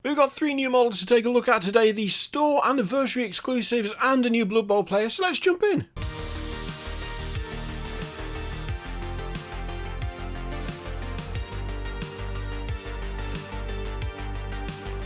We've got 3 new models to take a look at today, the store anniversary exclusives and a new Blood Bowl player, so let's jump in.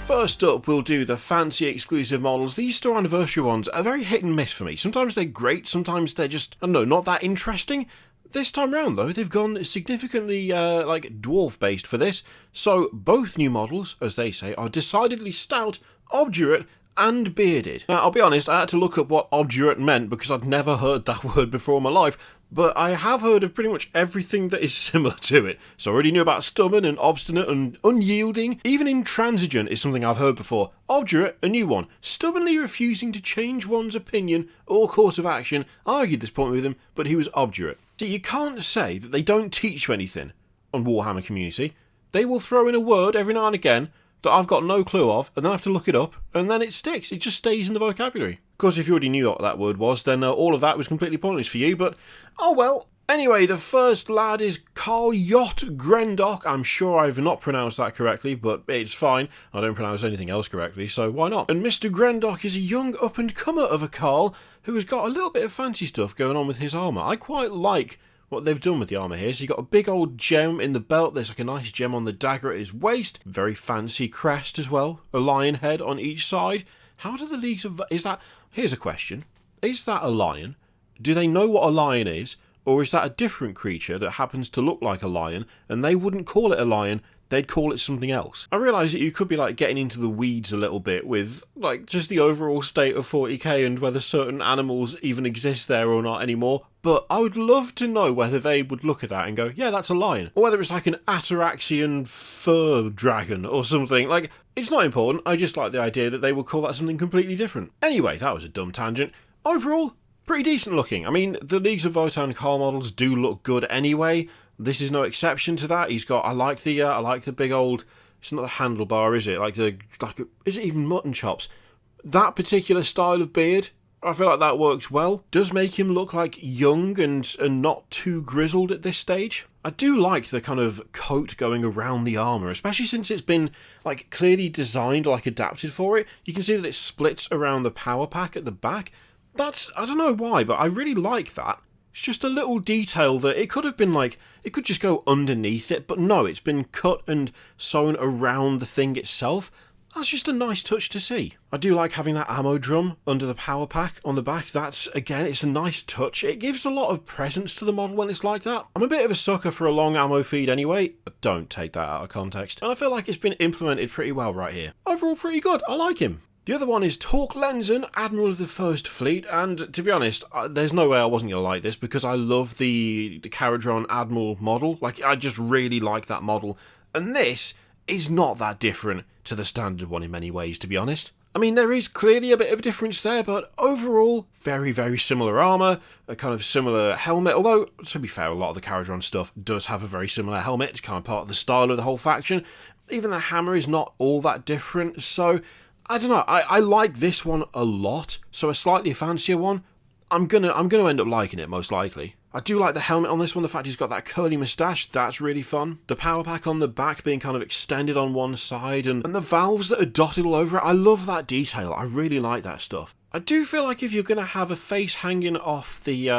First up, we'll do the fancy exclusive models. These store anniversary ones are very hit and miss for me. Sometimes they're great, sometimes they're just, I don't know, not that interesting. This time round, though, they've gone significantly, dwarf-based for this. So, both new models, as they say, are decidedly stout, obdurate, and bearded. Now, I'll be honest, I had to look up what obdurate meant because I'd never heard that word before in my life, but I have heard of pretty much everything that is similar to it. So I already knew about stubborn and obstinate and unyielding. Even intransigent is something I've heard before. Obdurate, a new one. Stubbornly refusing to change one's opinion or course of action. I argued this point with him, but he was obdurate. See, you can't say that they don't teach you anything on Warhammer Community. They will throw in a word every now and again that I've got no clue of, and then I have to look it up, and then it sticks. It just stays in the vocabulary. Of course, if you already knew what that word was, then all of that was completely pointless for you, but oh well. Anyway, the first lad is Kharadon Grendock. I'm sure I've not pronounced that correctly, but it's fine. I don't pronounce anything else correctly, so why not? And Mr. Grendock is a young up-and-comer of a Kâhl who has got a little bit of fancy stuff going on with his armour. I quite like what they've done with the armour here. So you've got a big old gem in the belt, there's like a nice gem on the dagger at his waist, very fancy crest as well, a lion head on each side. How do the Leagues of... Here's a question. Is that a lion? Do they know what a lion is? Or is that a different creature that happens to look like a lion, and they wouldn't call it a lion, they'd call it something else? I realise that you could be like getting into the weeds a little bit with like just the overall state of 40k and whether certain animals even exist there or not anymore, but I would love to know whether they would look at that and go, yeah, that's a lion. Or whether it's like an Ataraxian fur dragon or something. Like, it's not important, I just like the idea that they would call that something completely different. Anyway, that was a dumb tangent. Overall, pretty decent looking. I mean, the Leagues of Votann Kâhl models do look good anyway. This is no exception to that. He's got, I like the big old, it's not the handlebar, is it? Is it even mutton chops? That particular style of beard, I feel like that works well. Does make him look like young and not too grizzled at this stage. I do like the kind of coat going around the armour, especially since it's been like clearly designed, like adapted for it. You can see that it splits around the power pack at the back. That's, I don't know why, but I really like that. It's just a little detail that it could have been like, it could just go underneath it, but no, it's been cut and sewn around the thing itself. That's just a nice touch to see. I do like having that ammo drum under the power pack on the back. That's, again, it's a nice touch. It gives a lot of presence to the model when it's like that. I'm a bit of a sucker for a long ammo feed anyway, but don't take that out of context. And I feel like it's been implemented pretty well right here. Overall, pretty good. I like him. The other one is Tork Lenzen, Admiral of the First Fleet, and to be honest, there's no way I wasn't going to like this because I love the Kharadon Admiral model. Like, I just really like that model, and this is not that different to the standard one in many ways, to be honest. I mean, there is clearly a bit of difference there, but overall, very, very similar armour, a kind of similar helmet, although, to be fair, a lot of the Kharadon stuff does have a very similar helmet. It's kind of part of the style of the whole faction. Even the hammer is not all that different, so I don't know, I like this one a lot, so a slightly fancier one, I'm gonna end up liking it most likely. I do like the helmet on this one, the fact he's got that curly moustache, that's really fun. The power pack on the back being kind of extended on one side, and the valves that are dotted all over it, I love that detail, I really like that stuff. I do feel like if you're gonna have a face hanging off the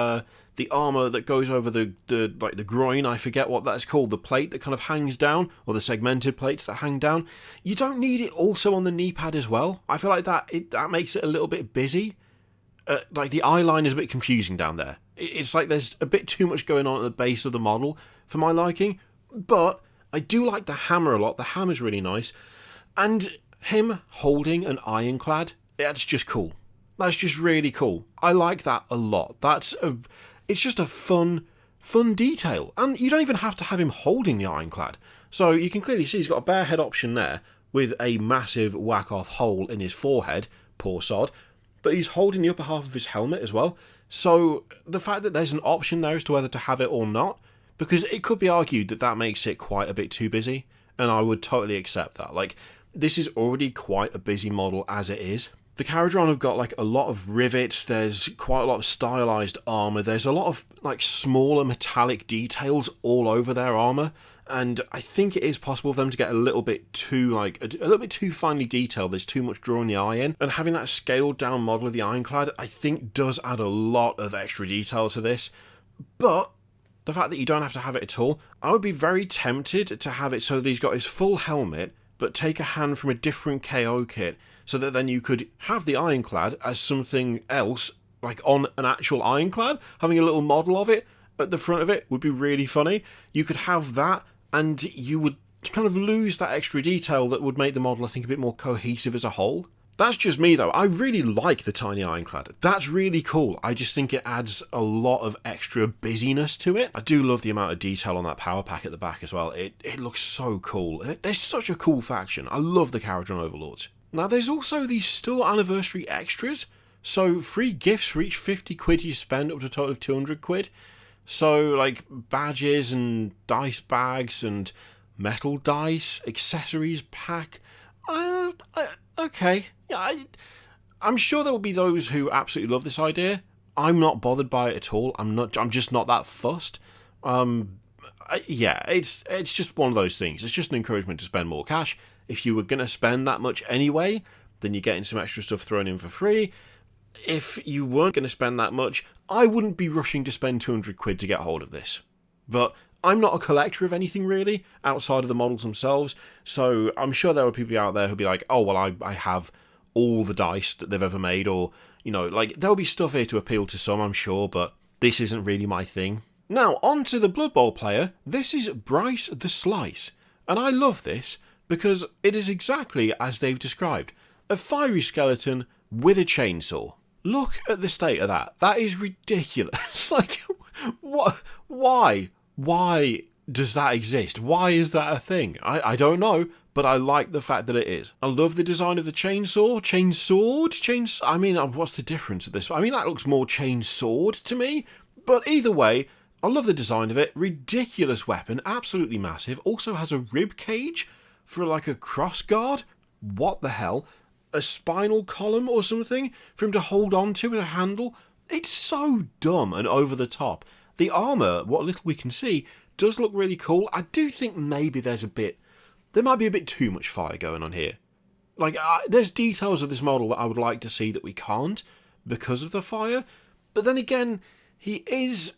armour that goes over the groin, I forget what that's called, the plate that kind of hangs down, or the segmented plates that hang down, you don't need it also on the knee pad as well. I feel like that makes it a little bit busy. Like the eye line is a bit confusing down there. It's like there's a bit too much going on at the base of the model for my liking, but I do like the hammer a lot. The hammer's really nice, and him holding an ironclad, that's just cool. That's just really cool. I like that a lot. It's just a fun detail. And you don't even have to have him holding the ironclad. So you can clearly see he's got a bare head option there with a massive whack-off hole in his forehead, poor sod. But he's holding the upper half of his helmet as well. So the fact that there's an option there as to whether to have it or not, because it could be argued that that makes it quite a bit too busy, and I would totally accept that. Like, this is already quite a busy model as it is. The Kharadon have got like a lot of rivets, there's quite a lot of stylized armour, there's a lot of like smaller metallic details all over their armour, and I think it is possible for them to get a little bit too, like, a little bit too finely detailed. There's too much drawing the eye in, and having that scaled down model of the Ironclad, I think does add a lot of extra detail to this. But the fact that you don't have to have it at all, I would be very tempted to have it so that he's got his full helmet, but take a hand from a different KO kit, so that then you could have the Ironclad as something else, like on an actual Ironclad. Having a little model of it at the front of it would be really funny. You could have that, and you would kind of lose that extra detail that would make the model, I think, a bit more cohesive as a whole. That's just me, though. I really like the tiny Ironclad. That's really cool. I just think it adds a lot of extra busyness to it. I do love the amount of detail on that power pack at the back as well. It looks so cool. They're such a cool faction. I love the Kharadon Overlords. Now, there's also these store anniversary extras. So, free gifts for each 50 quid you spend, up to a total of 200 quid. So, like, badges and dice bags and metal dice, accessories pack. Okay. Yeah, I'm sure there will be those who absolutely love this idea. I'm not bothered by it at all. I'm just not that fussed. Yeah, it's just one of those things. It's just an encouragement to spend more cash. If you were going to spend that much anyway, then you're getting some extra stuff thrown in for free. If you weren't going to spend that much, I wouldn't be rushing to spend 200 quid to get hold of this. But I'm not a collector of anything really, outside of the models themselves, so I'm sure there are people out there who'll be like, oh, well, I have all the dice that they've ever made, or, you know, like, there'll be stuff here to appeal to some, I'm sure, but this isn't really my thing. Now, on to the Blood Bowl player. This is Byrce the Slice, and I love this because it is exactly as they've described. A fiery skeleton with a chainsaw. Look at the state of that. That is ridiculous. Like, what? Why? Why does that exist? Why is that a thing? I don't know, but I like the fact that it is. I love the design of the chainsaw. Chainsword? I mean, what's the difference at this? I mean, that looks more chainsword to me. But either way, I love the design of it. Ridiculous weapon. Absolutely massive. Also has a rib cage for like a cross guard. What the hell? A spinal column or something for him to hold on to with a handle. It's so dumb and over the top. The armour, what little we can see, does look really cool. I do think maybe there might be a bit too much fire going on here. Like, there's details of this model that I would like to see that we can't because of the fire. But then again, he is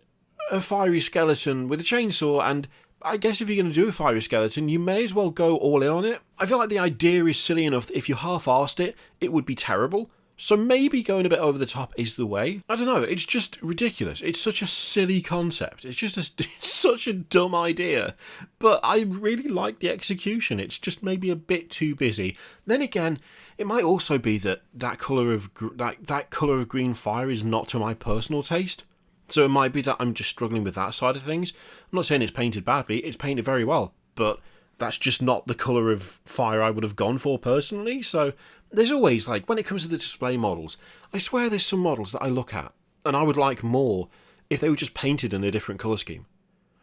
a fiery skeleton with a chainsaw, and I guess if you're going to do a fiery skeleton, you may as well go all in on it. I feel like the idea is silly enough that if you half-arsed it, it would be terrible. So maybe going a bit over the top is the way. I don't know, it's just ridiculous. It's such a silly concept. It's such a dumb idea. But I really like the execution. It's just maybe a bit too busy. Then again, it might also be that colour of green fire is not to my personal taste. So it might be that I'm just struggling with that side of things. I'm not saying it's painted badly, it's painted very well, but that's just not the colour of fire I would have gone for personally. So there's always, like, when it comes to the display models, I swear there's some models that I look at and I would like more if they were just painted in a different colour scheme.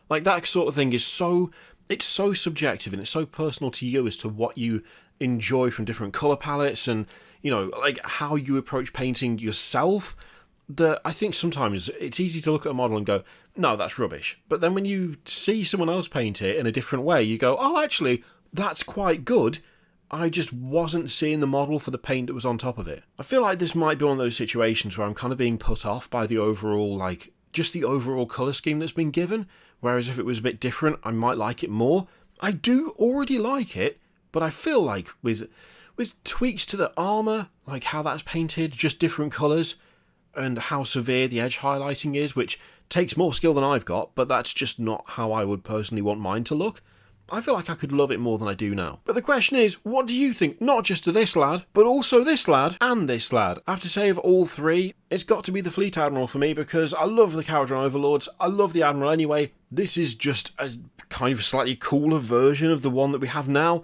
Like, that sort of thing is it's so subjective and it's so personal to you as to what you enjoy from different colour palettes and, you know, like how you approach painting yourself, that I think sometimes it's easy to look at a model and go, no, that's rubbish. But then when you see someone else paint it in a different way, you go, oh, actually, that's quite good. I just wasn't seeing the model for the paint that was on top of it. I feel like this might be one of those situations where I'm kind of being put off by the overall, like, just the overall colour scheme that's been given, whereas if it was a bit different, I might like it more. I do already like it, but I feel like with tweaks to the armour, like how that's painted, just different colours, and how severe the edge highlighting is, which takes more skill than I've got, but that's just not how I would personally want mine to look. I feel like I could love it more than I do now. But the question is, what do you think? Not just to this lad, but also this lad and this lad. I have to say, of all three, it's got to be the Fleet Admiral for me, because I love the Kharadon Overlords, I love the Admiral anyway. This is just a kind of slightly cooler version of the one that we have now.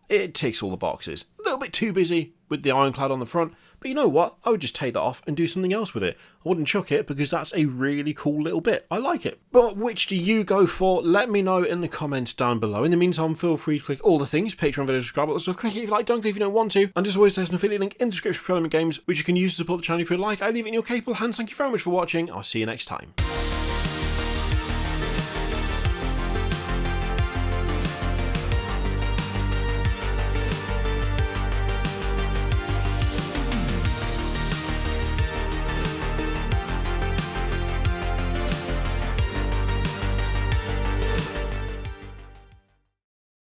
It ticks all the boxes. A little bit too busy with the Ironclad on the front, but you know what? I would just take that off and do something else with it. I wouldn't chuck it because that's a really cool little bit. I like it. But which do you go for? Let me know in the comments down below. In the meantime, feel free to click all the things, Patreon video, subscribe, also click it if you like, don't click if you don't want to. And as always, there's an affiliate link in the description for Element Games, which you can use to support the channel if you like. I leave it in your capable hands. Thank you very much for watching. I'll see you next time.